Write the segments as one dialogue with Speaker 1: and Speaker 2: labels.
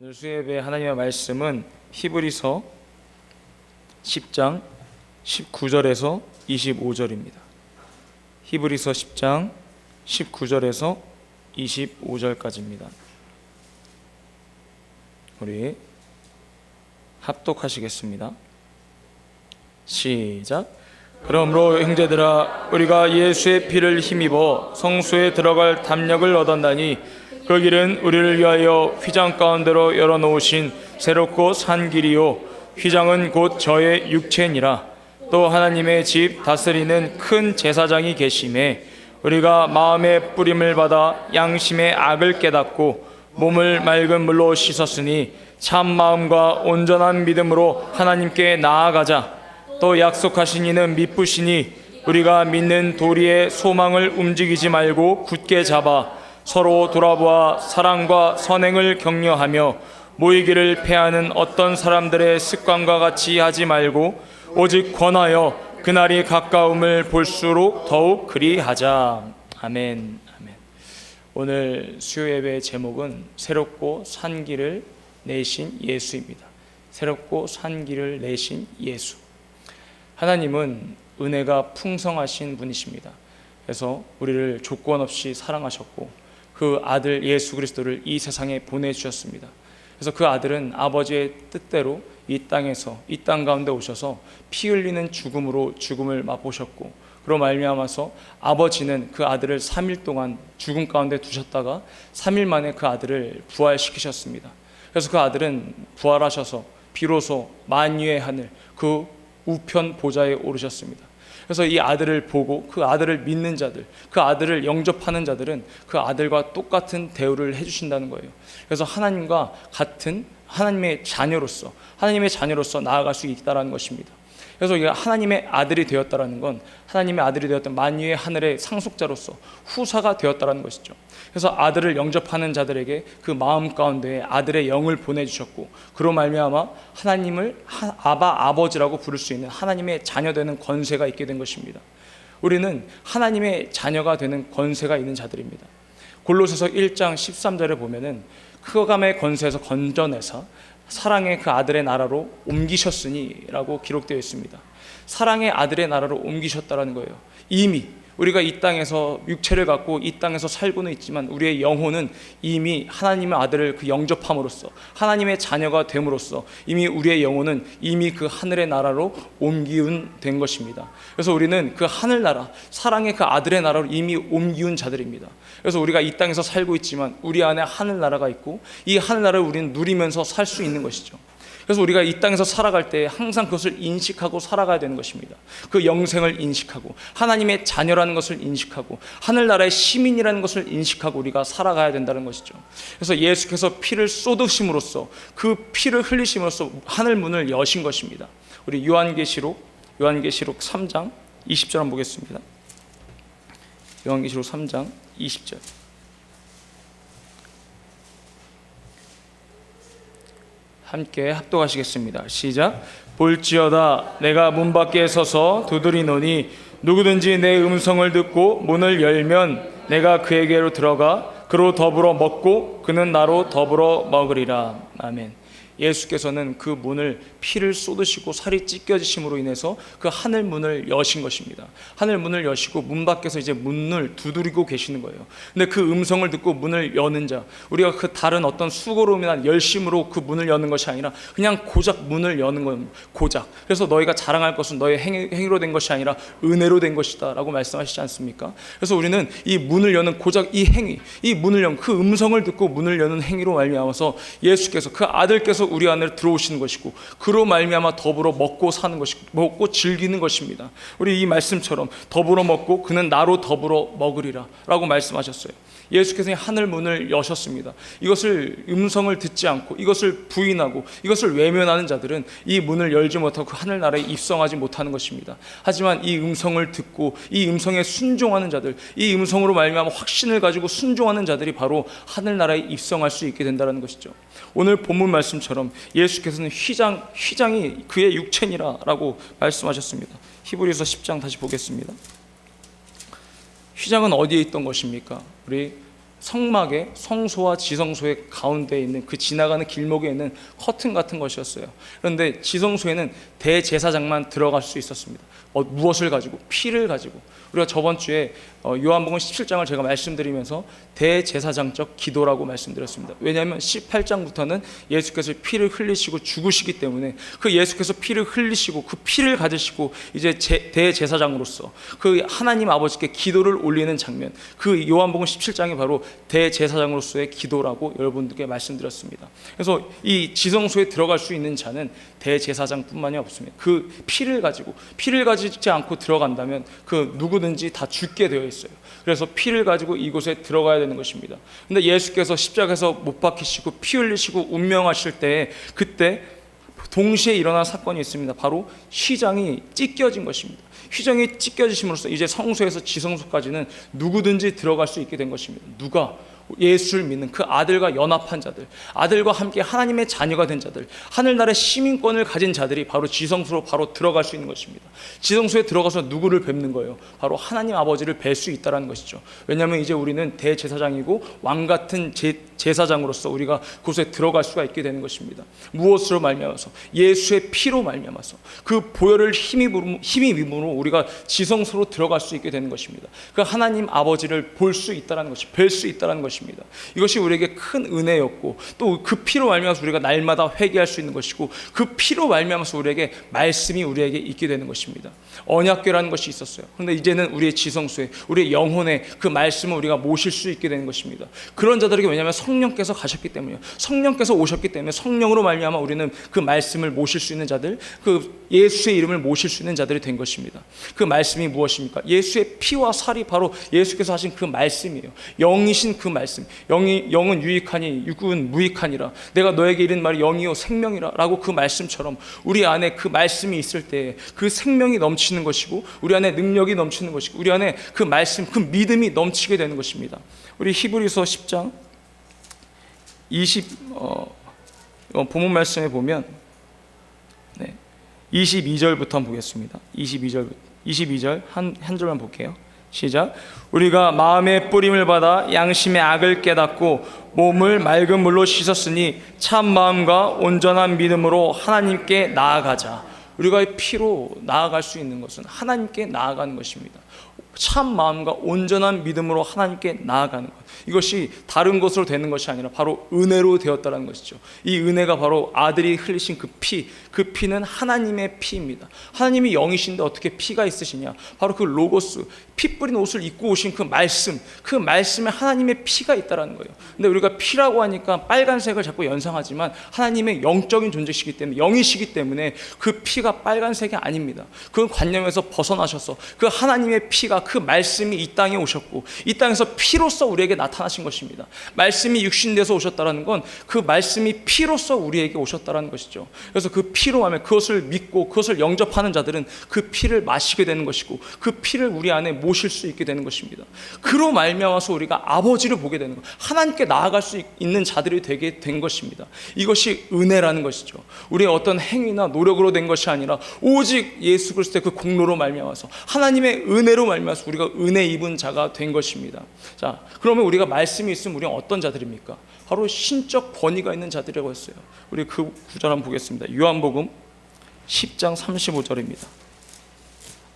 Speaker 1: 오늘 수요예배 하나님의 말씀은 히브리서 10장 19절에서 25절입니다. 히브리서 10장 19절에서 25절까지입니다. 우리 합독하시겠습니다. 시작. 그러므로 형제들아, 우리가 예수의 피를 힘입어 성소에 들어갈 담력을 얻었나니 그 길은 우리를 위하여 휘장 가운데로 열어놓으신 새롭고 산 길이요, 휘장은 곧 저의 육체니라. 또 하나님의 집 다스리는 큰 제사장이 계심에 우리가 마음의 뿌림을 받아 양심의 악을 깨닫고 몸을 맑은 물로 씻었으니 참 마음과 온전한 믿음으로 하나님께 나아가자. 또 약속하신 이는 미쁘시니 우리가 믿는 도리의 소망을 움직이지 말고 굳게 잡아 서로 돌아보아 사랑과 선행을 격려하며 모이기를 패하는 어떤 사람들의 습관과 같이 하지 말고 오직 권하여 그날이 가까움을 볼수록 더욱 그리하자. 아멘. 아멘. 오늘 수요예배의 제목은 새롭고 산 길을 내신 예수입니다. 새롭고 산 길을 내신 예수. 하나님은 은혜가 풍성하신 분이십니다. 그래서 우리를 조건 없이 사랑하셨고 그 아들 예수 그리스도를 이 세상에 보내주셨습니다. 그래서 그 아들은 아버지의 뜻대로 이 땅 가운데 오셔서 피 흘리는 죽음으로 죽음을 맛보셨고, 그로 말미암아서 아버지는 그 아들을 3일 동안 죽음 가운데 두셨다가 3일 만에 그 아들을 부활시키셨습니다. 그래서 그 아들은 부활하셔서 비로소 만유의 하늘 그 우편 보좌에 오르셨습니다. 그래서 이 아들을 보고 그 아들을 믿는 자들, 그 아들을 영접하는 자들은 그 아들과 똑같은 대우를 해주신다는 거예요. 그래서 하나님과 같은 하나님의 자녀로서 나아갈 수 있다는 것입니다. 그래서 하나님의 아들이 되었다는 건 하나님의 아들이 되었던 만유의 하늘의 상속자로서 후사가 되었다는 것이죠. 그래서 아들을 영접하는 자들에게 그 마음 가운데 아들의 영을 보내주셨고, 그로 말미암아 하나님을 아버지라고 부를 수 있는 하나님의 자녀 되는 권세가 있게 된 것입니다. 우리는 하나님의 자녀가 되는 권세가 있는 자들입니다. 골로새서 1장 13절에 보면은 흑암의 권세에서 건져내사 사랑의 그 아들의 나라로 옮기셨으니 라고 기록되어 있습니다. 사랑의 아들의 나라로 옮기셨다는 거예요. 이미 우리가 이 땅에서 육체를 갖고 이 땅에서 살고는 있지만 우리의 영혼은 이미 하나님의 아들을 그 영접함으로써 하나님의 자녀가 됨으로써 이미 우리의 영혼은 이미 그 하늘의 나라로 옮기운 된 것입니다. 그래서 우리는 그 하늘나라, 사랑의 그 아들의 나라로 이미 옮기운 자들입니다. 그래서 우리가 이 땅에서 살고 있지만 우리 안에 하늘나라가 있고 이 하늘나라를 우리는 누리면서 살 수 있는 것이죠. 그래서 우리가 이 땅에서 살아갈 때 항상 그것을 인식하고 살아가야 되는 것입니다. 그 영생을 인식하고 하나님의 자녀라는 것을 인식하고 하늘나라의 시민이라는 것을 인식하고 우리가 살아가야 된다는 것이죠. 그래서 예수께서 피를 쏟으심으로써 그 피를 흘리심으로써 하늘 문을 여신 것입니다. 우리 요한계시록 3장 20절 한번 보겠습니다. 요한계시록 3장 20절. 함께 합독하시겠습니다. 시작. 볼지어다 내가 문 밖에 서서 두드리노니 누구든지 내 음성을 듣고 문을 열면 내가 그에게로 들어가 그로 더불어 먹고 그는 나로 더불어 먹으리라. 아멘. 예수께서는 그 문을 피를 쏟으시고 살이 찢겨지심으로 인해서 그 하늘 문을 여신 것입니다. 하늘 문을 여시고 문 밖에서 이제 문을 두드리고 계시는 거예요. 근데 그 음성을 듣고 문을 여는 자, 우리가 그 다른 어떤 수고로움이나 열심으로 그 문을 여는 것이 아니라 그냥 고작 문을 여는 겁니다. 고작. 그래서 너희가 자랑할 것은 너의 행위로 된 것이 아니라 은혜로 된 것이다 라고 말씀하시지 않습니까? 그래서 우리는 이 문을 여는 고작 이 행위, 이 문을 여는 그 음성을 듣고 문을 여는 행위로 말미암아서 예수께서 그 아들께서 우리 안에 들어오시는 것이고 그로 말미암아 더불어 먹고 사는 것이고 먹고 즐기는 것입니다. 우리 이 말씀처럼 더불어 먹고 그는 나로 더불어 먹으리라 라고 말씀하셨어요. 예수께서 하늘 문을 여셨습니다. 이것을 음성을 듣지 않고 이것을 부인하고 이것을 외면하는 자들은 이 문을 열지 못하고 그 하늘나라에 입성하지 못하는 것입니다. 하지만 이 음성을 듣고 이 음성에 순종하는 자들, 이 음성으로 말미암아 확신을 가지고 순종하는 자들이 바로 하늘나라에 입성할 수 있게 된다는 것이죠. 오늘 본문 말씀처럼 예수께서는 휘장이 그의 육체니라 라고 말씀하셨습니다. 히브리서 10장 다시 보겠습니다. 휘장은 어디에 있던 것입니까? 우리 성막에 성소와 지성소의 가운데에 있는 그 지나가는 길목에 있는 커튼 같은 것이었어요. 그런데 지성소에는 대제사장만 들어갈 수 있었습니다. 무엇을 가지고? 피를 가지고. 우리가 저번 주에 요한복음 17장을 제가 말씀드리면서 대제사장적 기도라고 말씀드렸습니다. 왜냐하면 18장부터는 예수께서 피를 흘리시고 죽으시기 때문에 그 예수께서 피를 흘리시고 그 피를 가지시고 이제 대제사장으로서 그 하나님 아버지께 기도를 올리는 장면, 그 요한복음 17장이 바로 대제사장으로서의 기도라고 여러분들께 말씀드렸습니다. 그래서 이 지성소에 들어갈 수 있는 자는 대제사장뿐만이 없습니다. 그 피를 가지지 않고 들어간다면 그 누구든지 다 죽게 되어 있어요. 그래서 피를 가지고 이곳에 들어가야 되는 것입니다. 근데 예수께서 십자가에서 못 박히시고 피 흘리시고 운명하실 때 그때 동시에 일어난 사건이 있습니다. 바로 휘장이 찢겨진 것입니다. 휘장이 찢겨지심으로써 이제 성소에서 지성소까지는 누구든지 들어갈 수 있게 된 것입니다. 누가? 예수를 믿는 그 아들과 연합한 자들, 아들과 함께 하나님의 자녀가 된 자들, 하늘나라의 시민권을 가진 자들이 바로 지성소로 바로 들어갈 수 있는 것입니다. 지성소에 들어가서 누구를 뵙는 거예요? 바로 하나님 아버지를 뵐 수 있다는 것이죠. 왜냐하면 이제 우리는 대제사장이고 왕같은 제사장으로서 우리가 그곳에 들어갈 수가 있게 되는 것입니다. 무엇으로 말미암아서? 예수의 피로 말미암아서 그 보혈을 힘입음으로 우리가 지성소로 들어갈 수 있게 되는 것입니다. 그 하나님 아버지를 볼 수 있다는 것이, 뵐 수 있다는 것입니다. 이것이 우리에게 큰 은혜였고 또 그 피로 말미암아서 우리가 날마다 회개할 수 있는 것이고 그 피로 말미암아서 우리에게 말씀이 우리에게 있게 되는 것입니다. 언약궤라는 것이 있었어요. 그런데 이제는 우리의 지성소에, 우리의 영혼에 그 말씀을 우리가 모실 수 있게 되는 것입니다. 그런 자들에게, 왜냐하면 성령께서 가셨기 때문이에요. 성령께서 오셨기 때문에 성령으로 말미암아 우리는 그 말씀을 모실 수 있는 자들, 그 예수의 이름을 모실 수 있는 자들이 된 것입니다. 그 말씀이 무엇입니까? 예수의 피와 살이 바로 예수께서 하신 그 말씀이에요. 영이신 그 말씀. 영은 유익하니 육은 무익하니라. 내가 너에게 이른 말이 영이요 생명이라 라고 그 말씀처럼 우리 안에 그 말씀이 있을 때 그 생명이 넘치는 것이고 우리 안에 능력이 넘치는 것이고 우리 안에 그 말씀, 그 믿음이 넘치게 되는 것입니다. 우리 히브리서 10장 본문 말씀에 보면 22절부터 보겠습니다. 22절 한 절만 볼게요. 시작. 우리가 마음의 뿌림을 받아 양심의 악을 깨닫고 몸을 맑은 물로 씻었으니 참 마음과 온전한 믿음으로 하나님께 나아가자. 우리가 피로 나아갈 수 있는 것은 하나님께 나아가는 것입니다. 참 마음과 온전한 믿음으로 하나님께 나아가는 것, 이것이 다른 것으로 되는 것이 아니라 바로 은혜로 되었다는 것이죠. 이 은혜가 바로 아들이 흘리신 그 피는 하나님의 피입니다. 하나님이 영이신데 어떻게 피가 있으시냐? 바로 그 로고스, 피 뿌린 옷을 입고 오신 그 말씀에 하나님의 피가 있다는 거예요. 근데 우리가 피라고 하니까 빨간색을 자꾸 연상하지만 하나님의 영적인 존재시기 때문에, 영이시기 때문에 그 피가 빨간색이 아닙니다. 그 관념에서 벗어나셔서 그 하나님의 피가, 그 말씀이 이 땅에 오셨고 이 땅에서 피로써 우리에게 나타나신 것입니다. 말씀이 육신돼서 오셨다는 건 그 말씀이 피로써 우리에게 오셨다는 것이죠. 그래서 그 피로 하면 그것을 믿고 그것을 영접하는 자들은 그 피를 마시게 되는 것이고 그 피를 우리 안에 모실 수 있게 되는 것입니다. 그로 말미암아서 우리가 아버지를 보게 되는 것, 하나님께 나아갈 수 있는 자들이 되게 된 것입니다. 이것이 은혜라는 것이죠. 우리의 어떤 행위나 노력으로 된 것이 아니라 오직 예수 그리스도의 그 공로로 말미암아서 하나님의 은혜로 말미암아서 우리가 은혜 입은 자가 된 것입니다. 자, 그러면 우리가 말씀이 있으면 우리는 어떤 자들입니까? 바로 신적 권위가 있는 자들이라고 했어요. 우리 그 구절 한번 보겠습니다. 요한복음 10장 35절입니다.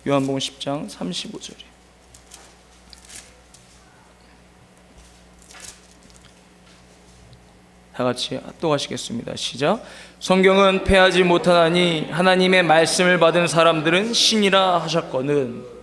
Speaker 1: 요한복음 10장 35절이에요. 다 같이 합독하시겠습니다. 시작. 성경은 패하지 못하나니 하나님의 말씀을 받은 사람들은 신이라 하셨거늘.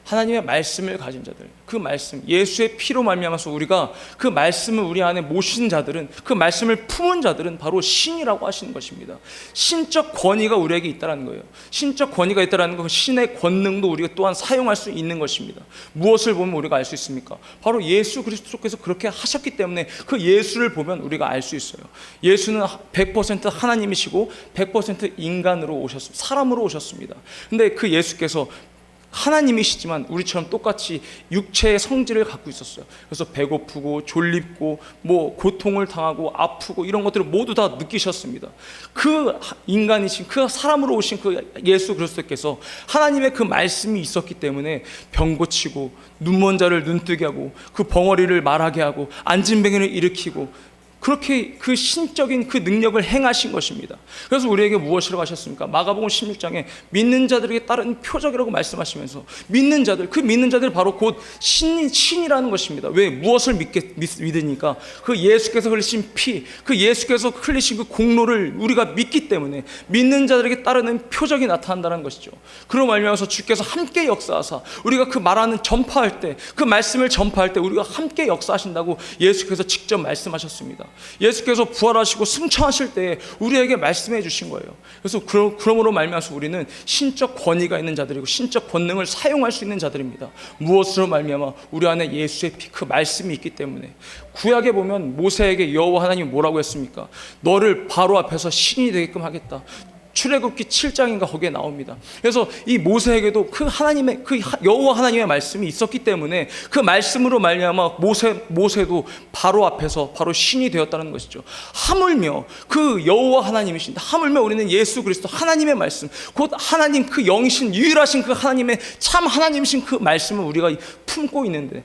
Speaker 1: 하나님의 말씀을 가진 자들, 그 말씀, 예수의 피로 말미암아서 우리가 그 말씀을 우리 안에 모신 자들은, 그 말씀을 품은 자들은 바로 신이라고 하시는 것입니다. 신적 권위가 우리에게 있다는 거예요. 신적 권위가 있다는 것, 신의 권능도 우리가 또한 사용할 수 있는 것입니다. 무엇을 보면 우리가 알 수 있습니까? 바로 예수 그리스도께서 그렇게 하셨기 때문에 그 예수를 보면 우리가 알 수 있어요. 예수는 100% 하나님이시고 100% 인간으로 오셨습니다. 사람으로 오셨습니다. 근데 그 예수께서 하나님이시지만 우리처럼 똑같이 육체의 성질을 갖고 있었어요. 그래서 배고프고 졸립고 뭐 고통을 당하고 아프고 이런 것들을 모두 다 느끼셨습니다. 그 인간이신 그 사람으로 오신 그 예수 그리스도께서 하나님의 그 말씀이 있었기 때문에 병 고치고 눈먼 자를 눈뜨게 하고 그 벙어리를 말하게 하고 앉은 뱅이를 일으키고 그렇게 그 신적인 그 능력을 행하신 것입니다. 그래서 우리에게 무엇이라고 하셨습니까? 마가복음 16장에 믿는 자들에게 따른 표적이라고 말씀하시면서 믿는 자들, 그 믿는 자들 바로 곧 신이라는 것입니다. 왜? 무엇을 믿으니까 그 예수께서 흘리신 피, 그 예수께서 흘리신 그 공로를 우리가 믿기 때문에 믿는 자들에게 따르는 표적이 나타난다는 것이죠. 그로 말미암아서 주께서 함께 역사하사 우리가 그 말하는 전파할 때, 그 말씀을 전파할 때 우리가 함께 역사하신다고 예수께서 직접 말씀하셨습니다. 예수께서 부활하시고 승천하실 때 우리에게 말씀해 주신 거예요. 그래서 그러므로 말미암아서 우리는 신적 권위가 있는 자들이고 신적 권능을 사용할 수 있는 자들입니다. 무엇으로 말미암아? 우리 안에 예수의 피, 그 말씀이 있기 때문에. 구약에 보면 모세에게 여호와 하나님이 뭐라고 했습니까? 너를 바로 앞에서 신이 되게끔 하겠다. 출애굽기 7장인가 거기에 나옵니다. 그래서 이 모세에게도 그 하나님의 그 여호와 하나님의 말씀이 있었기 때문에 그 말씀으로 말미암아 모세도 바로 앞에서 바로 신이 되었다는 것이죠. 하물며 그 여호와 하나님이신데 하물며 우리는 예수 그리스도 하나님의 말씀 곧 하나님 그 영이신 유일하신 그 하나님의 참 하나님이신 그 말씀을 우리가 품고 있는데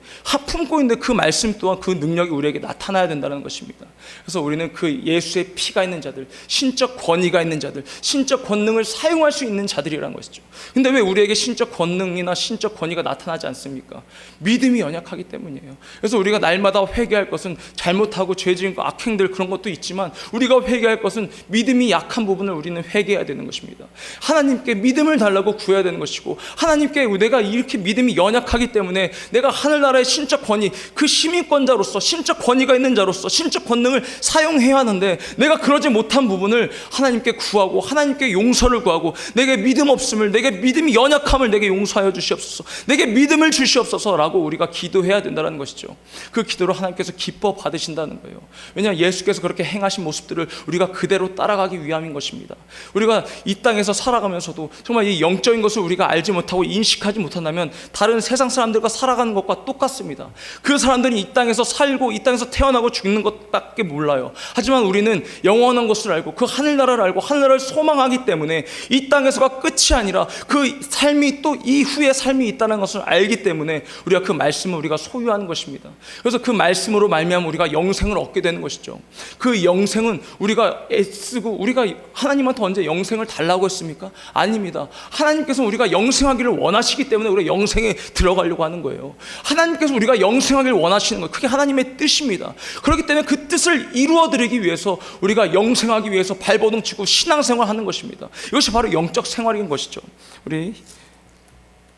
Speaker 1: 그 말씀 또한 그 능력이 우리에게 나타나야 된다는 것입니다. 그래서 우리는 그 예수의 피가 있는 자들, 신적 권위가 있는 자들, 신적 권능을 사용할 수 있는 자들이라는 것이죠. 근데 왜 우리에게 신적 권능이나 신적 권위가 나타나지 않습니까? 믿음이 연약하기 때문이에요. 그래서 우리가 날마다 회개할 것은 잘못하고 죄 지은 거 악행들 그런 것도 있지만 우리가 회개할 것은 믿음이 약한 부분을 우리는 회개해야 되는 것입니다. 하나님께 믿음을 달라고 구해야 되는 것이고 하나님께 내가 이렇게 믿음이 연약하기 때문에 내가 하늘나라의 신적 권위 그 시민권자로서 신적 권위가 있는 자로서 신적 권능을 사용해야 하는데 내가 그러지 못한 부분을 하나님께 구하고 하나님께 용서를 구하고 내게 믿음 없음을 내게 믿음이 연약함을 내게 용서하여 주시옵소서 내게 믿음을 주시옵소서라고 우리가 기도해야 된다는 것이죠. 그 기도로 하나님께서 기뻐 받으신다는 거예요. 왜냐하면 예수께서 그렇게 행하신 모습들을 우리가 그대로 따라가기 위함인 것입니다. 우리가 이 땅에서 살아가면서도 정말 이 영적인 것을 우리가 알지 못하고 인식하지 못한다면 다른 세상 사람들과 살아가는 것과 똑같습니다. 그 사람들이 이 땅에서 살고 이 땅에서 태어나고 죽는 것밖에 몰라요. 하지만 우리는 영원한 것을 알고 그 하늘나라를 알고 하늘나라를 소망하기 때문에 이 땅에서가 끝이 아니라 그 삶이 또 이후의 삶이 있다는 것을 알기 때문에 우리가 그 말씀을 우리가 소유하는 것입니다. 그래서 그 말씀으로 말미암아 우리가 영생을 얻게 되는 것이죠. 그 영생은 우리가 애쓰고 우리가 하나님한테 언제 영생을 달라고 했습니까? 아닙니다. 하나님께서 우리가 영생하기를 원하시기 때문에 우리가 영생에 들어가려고 하는 거예요. 하나님께서 우리가 영생하기를 원하시는 거예요. 그게 하나님의 뜻입니다. 그렇기 때문에 그 뜻을 이루어드리기 위해서 우리가 영생하기 위해서 발버둥 치고 신앙생활 하는 것입니다. 이것이 바로 영적 생활인 것이죠. 우리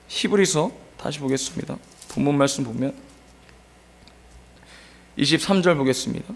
Speaker 1: 히브리서 다시 보겠습니다. 본문 말씀 보면 23절 보겠습니다.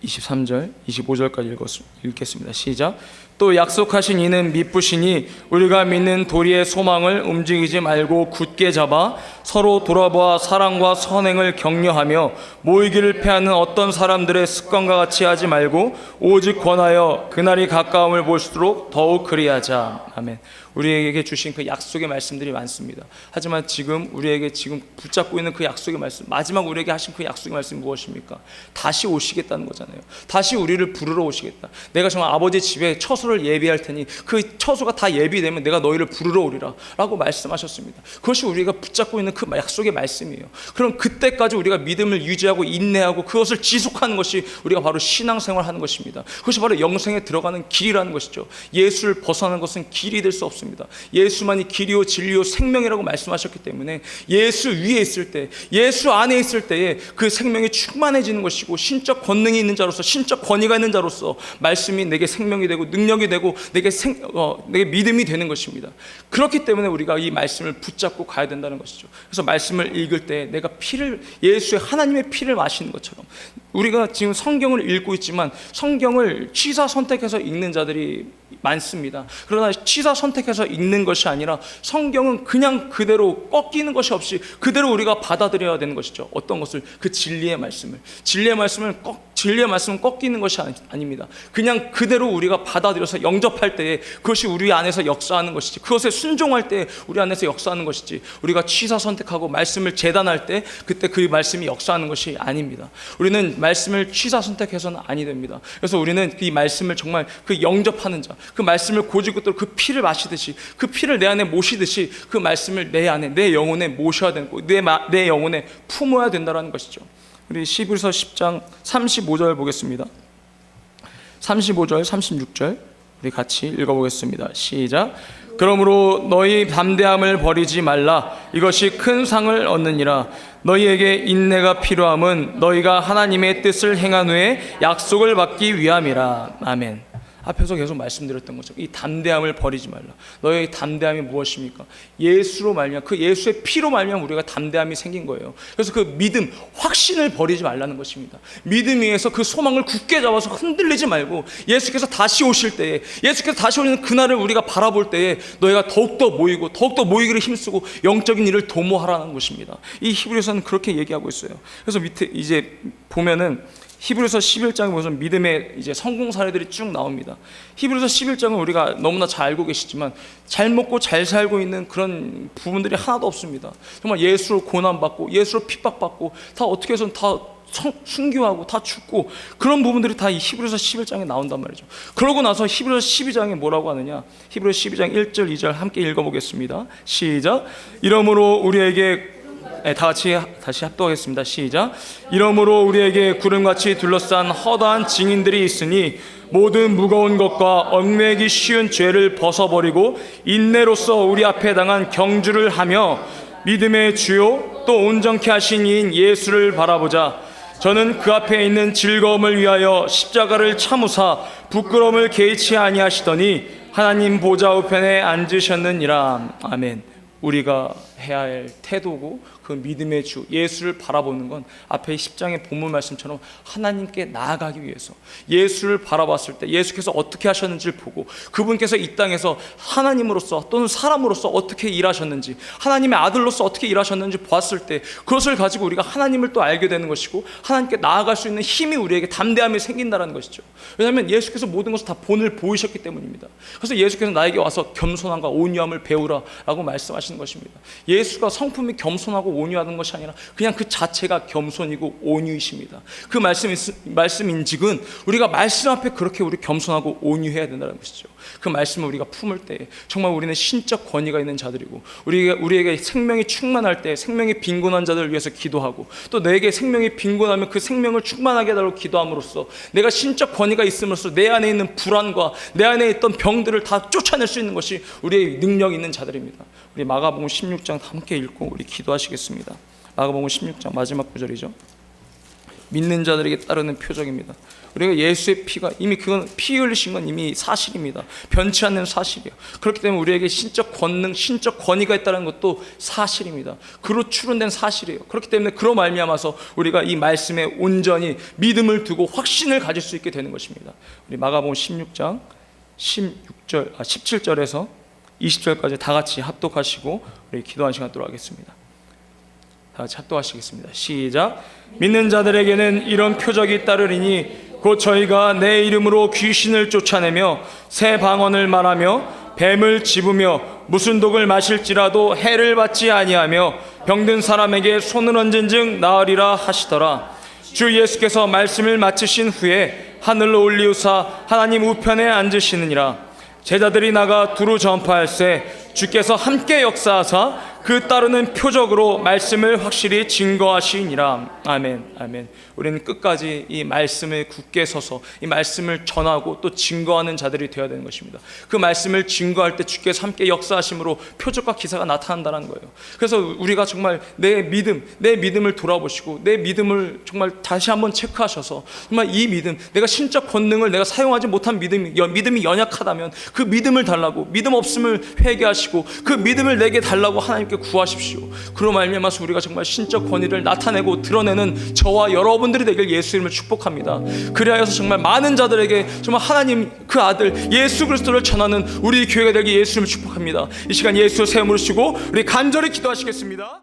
Speaker 1: 23절, 25절까지 읽겠습니다. 시작. 또 약속하신 이는 미쁘시니 우리가 믿는 도리의 소망을 움직이지 말고 굳게 잡아 서로 돌아보아 사랑과 선행을 격려하며 모이기를 패하는 어떤 사람들의 습관과 같이 하지 말고 오직 권하여 그날이 가까움을 볼수록 더욱 그리하자. 아멘. 우리에게 주신 그 약속의 말씀들이 많습니다. 하지만 지금 우리에게 지금 붙잡고 있는 그 약속의 말씀, 마지막 우리에게 하신 그 약속의 말씀이 무엇입니까? 다시 오시겠다는 거잖아요. 다시 우리를 부르러 오시겠다. 내가 정말 아버지 집에 처소를 예비할 테니 그 처소가 다 예비되면 내가 너희를 부르러 오리라 라고 말씀하셨습니다. 그것이 우리가 붙잡고 있는 그 약속의 말씀이에요. 그럼 그때까지 우리가 믿음을 유지하고 인내하고 그것을 지속하는 것이 우리가 바로 신앙생활하는 것입니다. 그것이 바로 영생에 들어가는 길이라는 것이죠. 예수를 벗어나는 것은 길이 될 수 없습니다. 예수만이 길이요 진리요 생명이라고 말씀하셨기 때문에 예수 위에 있을 때, 예수 안에 있을 때에 그 생명이 충만해지는 것이고 신적 권능이 있는 자로서, 신적 권위가 있는 자로서 말씀이 내게 생명이 되고 능력이 되고 내게 믿음이 되는 것입니다. 그렇기 때문에 우리가 이 말씀을 붙잡고 가야 된다는 것이죠. 그래서 말씀을 읽을 때 내가 예수의 하나님의 피를 마시는 것처럼, 우리가 지금 성경을 읽고 있지만 성경을 취사 선택해서 읽는 자들이 많습니다. 그러나 취사 선택해서 읽는 것이 아니라 성경은 그냥 그대로 꺾이는 것이 없이 그대로 우리가 받아들여야 되는 것이죠. 어떤 것을? 그 진리의 말씀을 꺾이는 것이 아닙니다. 그냥 그대로 우리가 받아들여서 영접할 때에 그것이 우리 안에서 역사하는 것이지, 그것에 순종할 때 우리 안에서 역사하는 것이지, 우리가 취사 선택하고 말씀을 재단할 때 그때 그 말씀이 역사하는 것이 아닙니다. 우리는 말씀을 취사 선택해서는 아니 됩니다. 그래서 우리는 이 말씀을 정말 그 영접하는 자, 그 말씀을 고지고대로 그 피를 마시듯이, 그 피를 내 안에 모시듯이 그 말씀을 내 안에, 내 영혼에 모셔야 되고 내 영혼에 품어야 된다는 것이죠. 우리 히브리서 10장 35절 보겠습니다. 35절 36절 우리 같이 읽어보겠습니다. 시작. 그러므로 너희 담대함을 버리지 말라. 이것이 큰 상을 얻느니라. 너희에게 인내가 필요함은 너희가 하나님의 뜻을 행한 후에 약속을 받기 위함이라. 아멘. 앞에서 계속 말씀드렸던 것처럼 이 담대함을 버리지 말라. 너의 담대함이 무엇입니까? 예수로 말미암아, 그 예수의 피로 말미암아 우리가 담대함이 생긴 거예요. 그래서 그 믿음, 확신을 버리지 말라는 것입니다. 믿음 위에서 그 소망을 굳게 잡아서 흔들리지 말고 예수께서 다시 오실 때에, 예수께서 다시 오는 그날을 우리가 바라볼 때에 너희가 더욱더 모이기를 힘쓰고 영적인 일을 도모하라는 것입니다. 이 히브리서는 그렇게 얘기하고 있어요. 그래서 밑에 이제 보면은 히브리서 11장에 보면 믿음의 이제 성공 사례들이 쭉 나옵니다. 히브리서 11장은 우리가 너무나 잘 알고 계시지만 잘 먹고 잘 살고 있는 그런 부분들이 하나도 없습니다. 정말 예수로 고난받고 예수로 핍박받고 다 어떻게 해서는 다 순교하고 다 죽고 그런 부분들이 다 이 히브리서 11장에 나온단 말이죠. 그러고 나서 히브리서 12장에 뭐라고 하느냐? 히브리서 12장 1절 2절 함께 읽어보겠습니다. 시작. 이러므로 우리에게 다 같이 다시 합독하겠습니다. 시작. 이러므로 우리에게 구름같이 둘러싼 허다한 증인들이 있으니 모든 무거운 것과 얽매이기 쉬운 죄를 벗어버리고 인내로써 우리 앞에 당한 경주를 하며 믿음의 주요 또 온전케 하신 이인 예수를 바라보자. 저는 그 앞에 있는 즐거움을 위하여 십자가를 참으사 부끄러움을 개의치 아니하시더니 하나님 보좌 우편에 앉으셨느니라. 아멘. 우리가 해야 할 태도고 그 믿음의 주 예수를 바라보는 건 앞에 10장의 본문 말씀처럼 하나님께 나아가기 위해서 예수를 바라봤을 때 예수께서 어떻게 하셨는지를 보고 그분께서 이 땅에서 하나님으로서 또는 사람으로서 어떻게 일하셨는지, 하나님의 아들로서 어떻게 일하셨는지 보았을 때 그것을 가지고 우리가 하나님을 또 알게 되는 것이고 하나님께 나아갈 수 있는 힘이 우리에게 담대함이 생긴다는 것이죠. 왜냐하면 예수께서 모든 것을 다 본을 보이셨기 때문입니다. 그래서 예수께서 나에게 와서 겸손함과 온유함을 배우라라고 말씀하시는 것입니다. 예수가 성품이 겸손하고 온유하는 것이 아니라 그냥 그 자체가 겸손이고 온유이십니다. 그 말씀인직은 우리가 말씀 앞에 그렇게 우리 겸손하고 온유해야 된다는 것이죠. 그 말씀을 우리가 품을 때 정말 우리는 신적 권위가 있는 자들이고 우리에게 생명이 충만할 때 생명이 빈곤한 자들을 위해서 기도하고 또 내게 생명이 빈곤하면 그 생명을 충만하게 해달라고 기도함으로써 내가 신적 권위가 있음으로써 내 안에 있는 불안과 내 안에 있던 병들을 다 쫓아낼 수 있는 것이 우리의 능력 있는 자들입니다. 우리 마가복음 16장 함께 읽고 우리 기도하시겠습니다. 마가복음 16장 마지막 구절이죠. 믿는 자들에게 따르는 표적입니다. 우리가 예수의 피가 이미 그건 피 흘리신 건 이미 사실입니다. 변치 않는 사실이에요. 그렇기 때문에 우리에게 신적 권능, 신적 권위가 있다는 것도 사실입니다. 그로 추론된 사실이에요. 그렇기 때문에 그로 말미암아서 우리가 이 말씀에 온전히 믿음을 두고 확신을 가질 수 있게 되는 것입니다. 우리 마가복음 16장 17절에서 20절까지 다 같이 합독하시고 우리 기도하는 시간 갖도록 하겠습니다. 다 같이 합독하시겠습니다. 시작. 믿는 자들에게는 이런 표적이 따르리니 곧 저희가 내 이름으로 귀신을 쫓아내며 새 방언을 말하며 뱀을 집으며 무슨 독을 마실지라도 해를 받지 아니하며 병든 사람에게 손을 얹은 즉 나으리라 하시더라. 주 예수께서 말씀을 마치신 후에 하늘로 올리우사 하나님 우편에 앉으시느니라. 제자들이 나가 두루 전파할세 주께서 함께 역사하사 그 따르는 표적으로 말씀을 확실히 증거하시니라. 아멘. 아멘. 우리는 끝까지 이 말씀에 굳게 서서 이 말씀을 전하고 또 증거하는 자들이 되어야 되는 것입니다. 그 말씀을 증거할 때 주께서 함께 역사하심으로 표적과 기사가 나타난다는 거예요. 그래서 우리가 정말 내 믿음을 돌아보시고 내 믿음을 정말 다시 한번 체크하셔서 정말 이 믿음, 내가 신적 권능을 내가 사용하지 못한 믿음이 연약하다면 그 믿음을 달라고, 믿음 없음을 회개하시고 그 믿음을 내게 달라고 하나님께 구하십시오. 그로 말미암아서 우리가 정말 신적 권위를 나타내고 드러내는 저와 여러분들이 되길 예수 이름을 축복합니다. 그리하여서 정말 많은 자들에게 정말 하나님 그 아들 예수 그리스도를 전하는 우리 교회가 되길 예수 이름을 축복합니다. 이 시간 예수 새 이름으로 쓰고 우리 간절히 기도하시겠습니다.